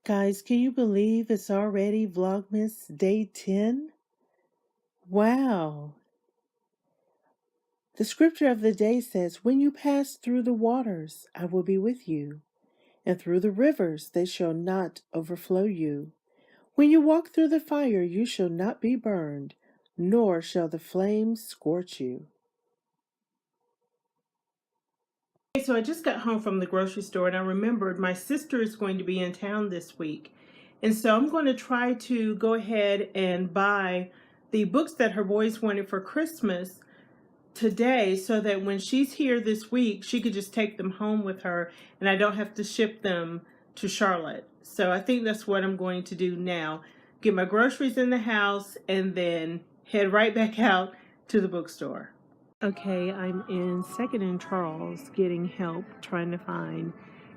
Guys, can you believe it's already Vlogmas day 10? Wow. The scripture of the day says, "When you pass through the waters, I will be with you, and through the rivers, they shall not overflow you. When you walk through the fire, you shall not be burned, nor shall the flames scorch you." Okay, so I just got home from the grocery store and I remembered my sister is going to be in town this week. And so I'm going to try to go ahead and buy the books that her boys wanted for Christmas today so that when she's here this week, she could just take them home with her and I don't have to ship them to Charlotte. So I think that's what I'm going to do now. Get my groceries in the house and then head right back out to the bookstore. Okay, I'm in Second and Charles getting help trying to find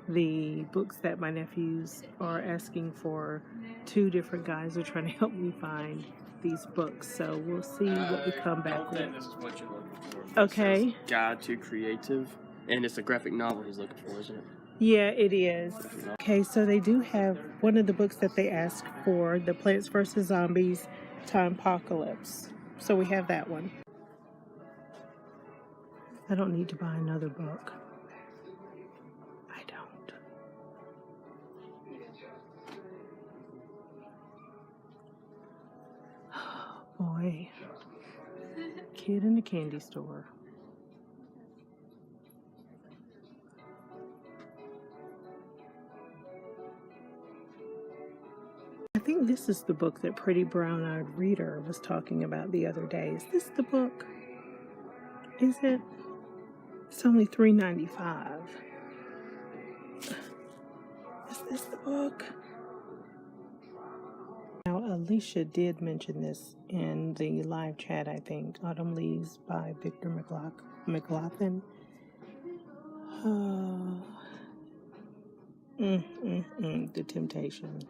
the books that my nephews are asking for. Two different guys are trying to help me find these books, so we'll see what we come back with. This is what you're looking for. Okay. Guide to Creative, and it's a graphic novel he's looking for, isn't it? Yeah, it is. Okay, so they do have one of the books that they asked for, the Plants vs. Zombies Time Apocalypse. So we have that one. I don't need to buy another book. I don't. Oh, boy. Kid in the candy store. I think this is the book that Pretty Brown-Eyed Reader was talking about the other day. Is this the book? Is it? It's only $3.95. Is this the book? Now, Alicia did mention this in the live chat, I think. Autumn Leaves by Victor McLaughlin. The Temptation.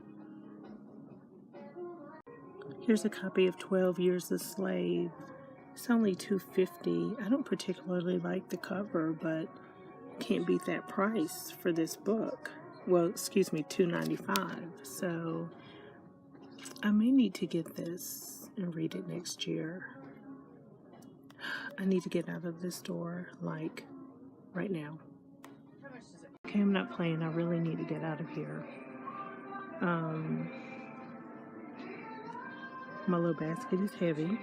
Here's a copy of 12 Years a Slave. It's only $2.50. I don't particularly like the cover, but can't beat that price for this book. Well, excuse me, $2.95. So I may need to get this and read it next year. I need to get out of this store, like, right now. Okay, I'm not playing. I really need to get out of here. My little basket is heavy.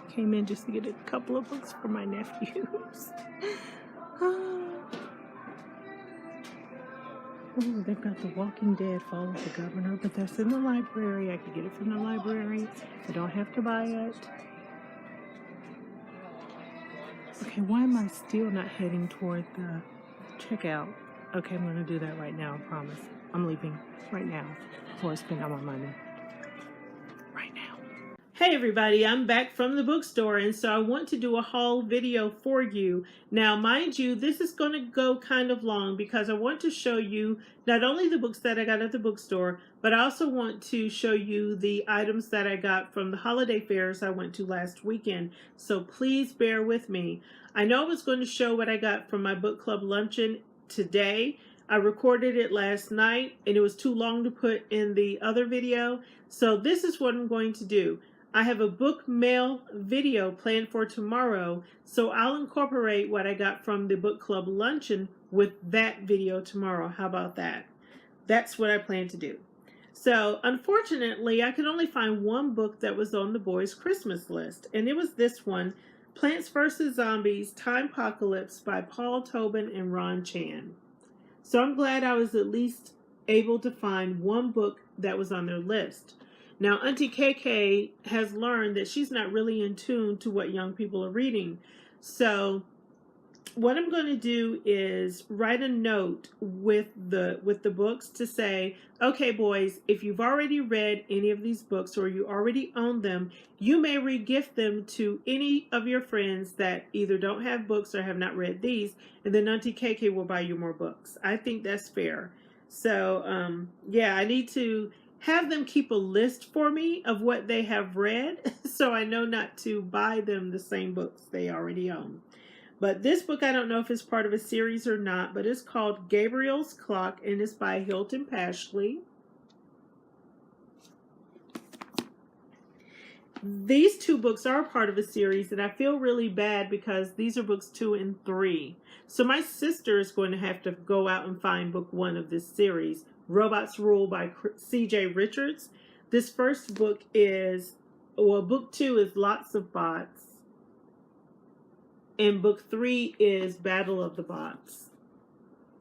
Came in just to get a couple of books for my nephews. Oh, they've got The Walking Dead, Fall of the Governor, but that's in the library. I could get it from the library. I don't have to buy it. Okay, why am I still not heading toward the checkout? Okay, I'm going to do that right now, I promise. I'm leaving right now before I spend all my money. Right now. Hey everybody, I'm back from the bookstore, and so I want to do a haul video for you. Now, mind you, this is going to go kind of long because I want to show you not only the books that I got at the bookstore, but I also want to show you the items that I got from the holiday fairs I went to last weekend. So please bear with me. I know I was going to show what I got from my book club luncheon today. I recorded it last night and it was too long to put in the other video. So this is what I'm going to do. I have a book mail video planned for tomorrow, so I'll incorporate what I got from the book club luncheon with that video tomorrow. How about that? That's what I plan to do. So unfortunately, I could only find one book that was on the boys' Christmas list, and it was this one, Plants vs. Zombies Time Apocalypse by Paul Tobin and Ron Chan. So I'm glad I was at least able to find one book that was on their list. Now, Auntie KK has learned that she's not really in tune to what young people are reading. So what I'm going to do is write a note with the books to say, okay, boys, if you've already read any of these books or you already own them, you may re-gift them to any of your friends that either don't have books or have not read these, and then Auntie KK will buy you more books. I think that's fair. So, yeah, I need to have them keep a list for me of what they have read so I know not to buy them the same books they already own. But this book, I don't know if it's part of a series or not, but it's called Gabriel's Clock, and it's by Hilton Pashley. These two books are part of a series, and I feel really bad because these are books 2 and 3. So my sister is going to have to go out and find book 1 of this series, Robots Rule by C.J. Richards. This first book is, well, book 2 is Lots of Bots. And book 3 is Battle of the Bots.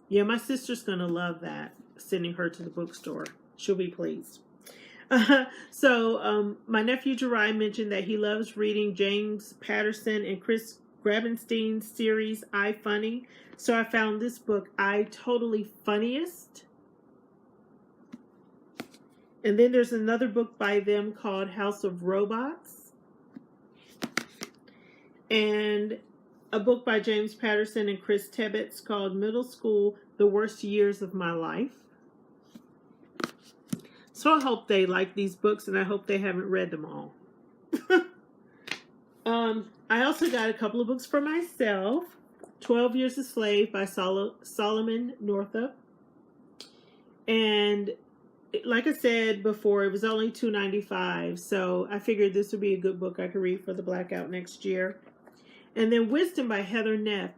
Yeah, my sister's going to love that, sending her to the bookstore. She'll be pleased. So my nephew Jerai mentioned that he loves reading James Patterson and Chris Grabenstein's series, I Funny. So I found this book, I Totally Funniest. And then there's another book by them called House of Robots. And a book by James Patterson and Chris Tebbets called Middle School, The Worst Years of My Life. So I hope they like these books, and I hope they haven't read them all. I also got a couple of books for myself. 12 Years a Slave by Solomon Northup. And like I said before, it was only $2.95, so I figured this would be a good book I could read for the blackout next year. And then Wisdom by Heather Neff.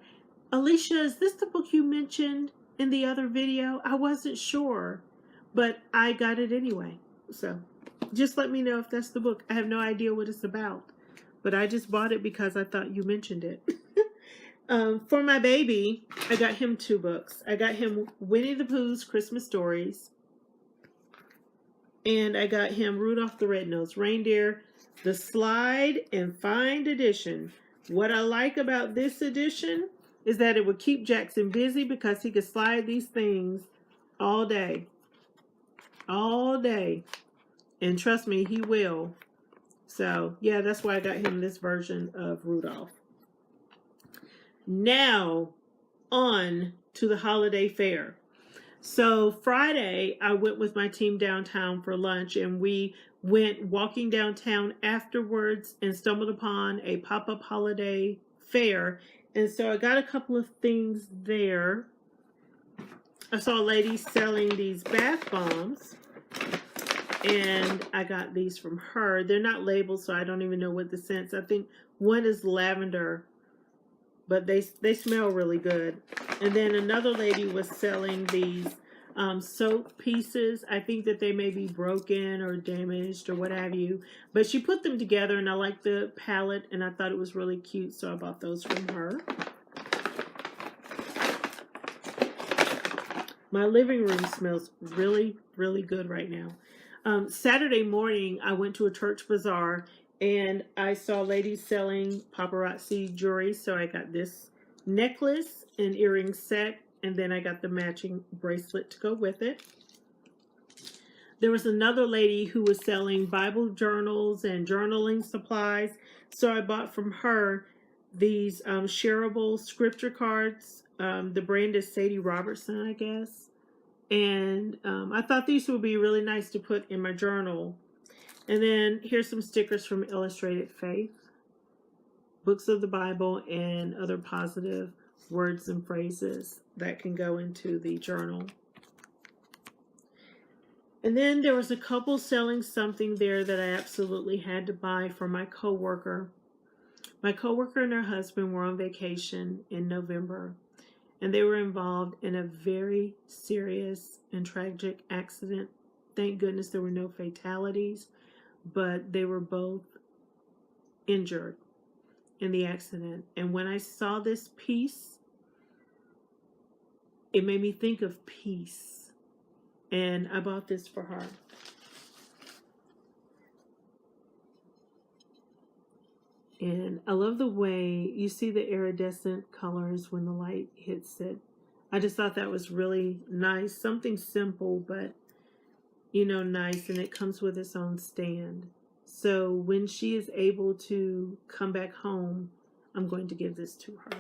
Alicia, is this the book you mentioned in the other video? I wasn't sure, but I got it anyway. So just let me know if that's the book. I have no idea what it's about, but I just bought it because I thought you mentioned it. For my baby, I got him 2 books. I got him Winnie the Pooh's Christmas Stories, and I got him Rudolph the Red-Nosed Reindeer, the Slide and Find edition. What I like about this edition is that it would keep Jackson busy because he could slide these things all day. All day. And trust me, he will. So, yeah, that's why I got him this version of Rudolph. Now, on to the holiday fair. So, Friday, I went with my team downtown for lunch, and we went walking downtown afterwards and stumbled upon a pop-up holiday fair. And so I got a couple of things there. I saw a lady selling these bath bombs, and I got these from her. They're not labeled, so I don't even know what the scents. I think one is lavender, but they smell really good. And then another lady was selling these soap pieces. I think that they may be broken or damaged or what have you, but she put them together, and I liked the palette, and I thought it was really cute, so I bought those from her. My living room smells really, really good right now. Saturday morning, I went to a church bazaar, and I saw ladies selling paparazzi jewelry, so I got this necklace and earring set, and then I got the matching bracelet to go with it. There was another lady who was selling Bible journals and journaling supplies, so I bought from her these shareable scripture cards. The brand is Sadie Robertson, I guess. And I thought these would be really nice to put in my journal. And then here's some stickers from Illustrated Faith, books of the Bible, and other positive words and phrases that can go into the journal. And then there was a couple selling something there that I absolutely had to buy for my coworker. My coworker and her husband were on vacation in November, and they were involved in a very serious and tragic accident. Thank goodness there were no fatalities, but they were both injured in the accident. And when I saw this piece, it made me think of peace. And I bought this for her. And I love the way you see the iridescent colors when the light hits it. I just thought that was really nice. Something simple, but, you know, nice. And it comes with its own stand. So when she is able to come back home, I'm going to give this to her.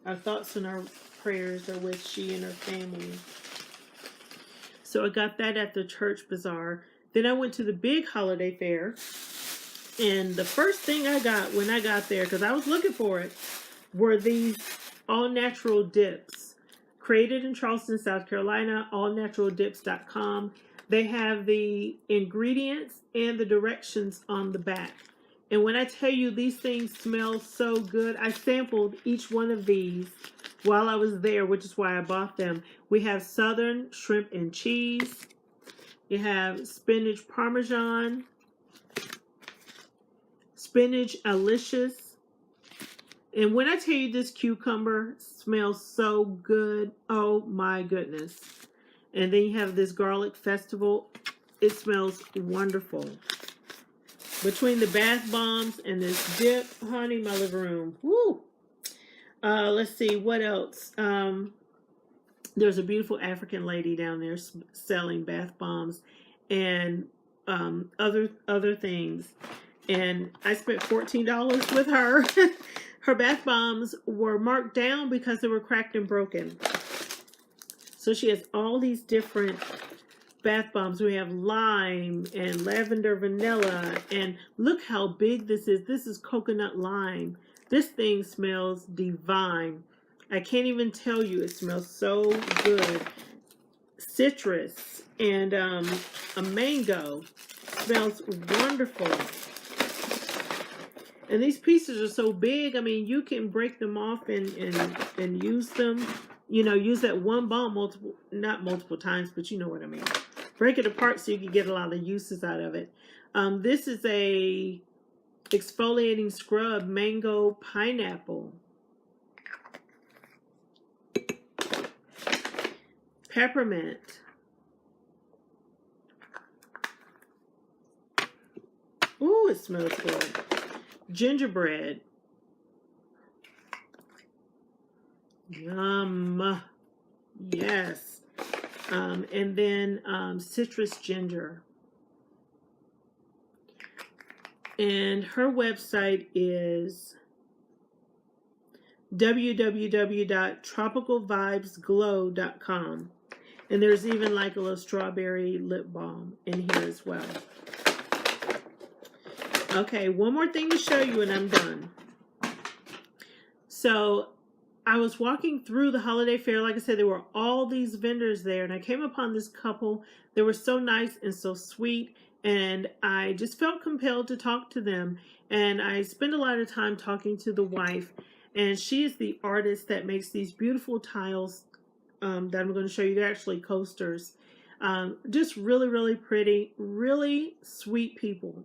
Our thoughts and our prayers are with she and her family. So I got that at the church bazaar. Then I went to the big holiday fair. And the first thing I got when I got there, because I was looking for it, were these all-natural dips. Created in Charleston, South Carolina, allnaturaldips.com. They have the ingredients and the directions on the back. And when I tell you these things smell so good, I sampled each one of these while I was there, which is why I bought them. We have Southern shrimp and cheese. You have spinach parmesan, spinach alicious. And when I tell you this cucumber smells so good, oh my goodness. And then you have this garlic festival. It smells wonderful. Between the bath bombs and this dip, honey, my living room. Woo! Let's see, what else? There's a beautiful African lady down there selling bath bombs and other things. And I spent $14 with her. Her bath bombs were marked down because they were cracked and broken. So she has all these different bath bombs. We have lime and lavender vanilla. And look how big this is. This is coconut lime. This thing smells divine. I can't even tell you. It smells so good. Citrus and a mango. Smells wonderful. And these pieces are so big. I mean, you can break them off and use them. You know, use that one bomb not multiple times, but you know what I mean. Break it apart so you can get a lot of uses out of it. This is a exfoliating scrub, mango pineapple. Peppermint. Ooh, it smells good. Gingerbread. Yum. Yes. And then citrus ginger. And her website is www.tropicalvibesglow.com. And there's even like a little strawberry lip balm in here as well. Okay, one more thing to show you and I'm done. So I was walking through the holiday fair. Like I said, there were all these vendors there, and I came upon this couple. They were so nice and so sweet, and I just felt compelled to talk to them. And I spent a lot of time talking to the wife, and she is the artist that makes these beautiful tiles that I'm going to show you. They're actually coasters. Just really, really pretty, really sweet people.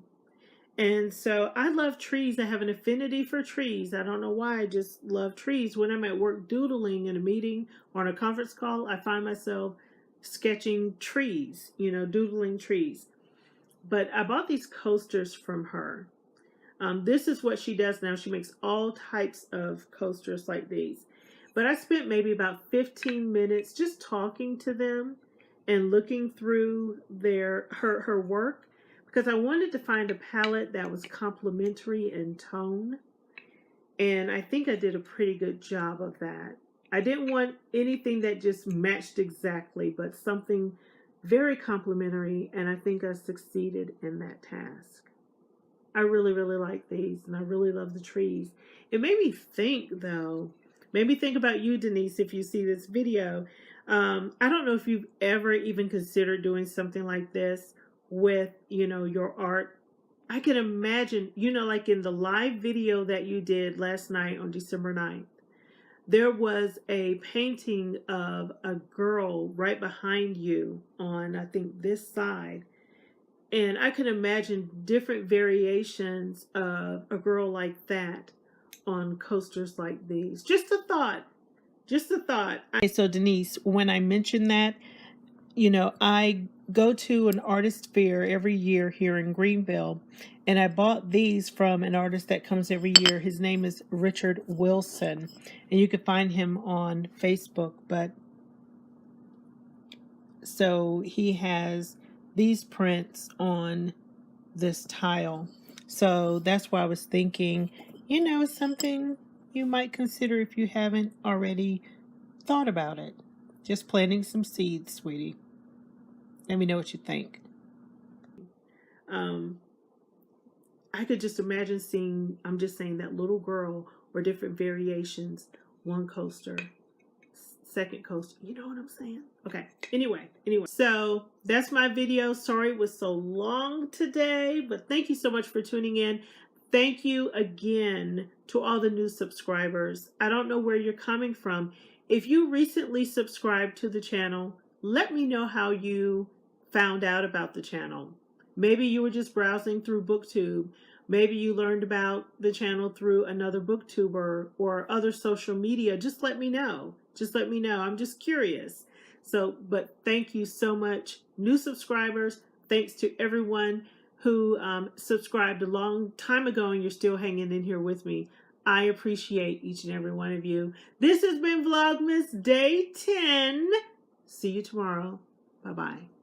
And so I love trees. I have an affinity for trees. I don't know why. I just love trees. When I'm at work doodling in a meeting or on a conference call, I find myself sketching trees, you know, doodling trees. But I bought these coasters from her. This is what she does now. She makes all types of coasters like these. But I spent maybe about 15 minutes just talking to them and looking through her work. Because I wanted to find a palette that was complementary in tone. And I think I did a pretty good job of that. I didn't want anything that just matched exactly, but something very complementary. And I think I succeeded in that task. I really, really like these. And I really love the trees. It made me think, though. Made me think about you, Denise, if you see this video. I don't know if you've ever even considered doing something like this with, you know, your art. I can imagine, you know, like in the live video that you did last night on December 9th, there was a painting of a girl right behind you on, I think, this side. And I can imagine different variations of a girl like that on coasters like these. Just a thought. Just a thought. Okay, so Denise, when I mentioned that, you know, I go to an artist fair every year here in Greenville, and I bought these from an artist that comes every year. His name is Richard Wilson, and you can find him on Facebook. But so he has these prints on this tile. So that's why I was thinking, you know, it's something you might consider if you haven't already thought about it. Just planting some seeds, sweetie. Let me know what you think. I could just imagine seeing, I'm just saying, that little girl or different variations. One coaster, second coaster. You know what I'm saying? Okay. Anyway. So that's my video. Sorry it was so long today, but thank you so much for tuning in. Thank you again to all the new subscribers. I don't know where you're coming from. If you recently subscribed to the channel, let me know how you found out about the channel. Maybe you were just browsing through BookTube. Maybe you learned about the channel through another booktuber or other social media. Just let me know. Just let me know. I'm just curious. So, but thank you so much, new subscribers. Thanks to everyone who subscribed a long time ago and you're still hanging in here with me. I appreciate each and every one of you. This has been Vlogmas Day 10. See you tomorrow. Bye-bye.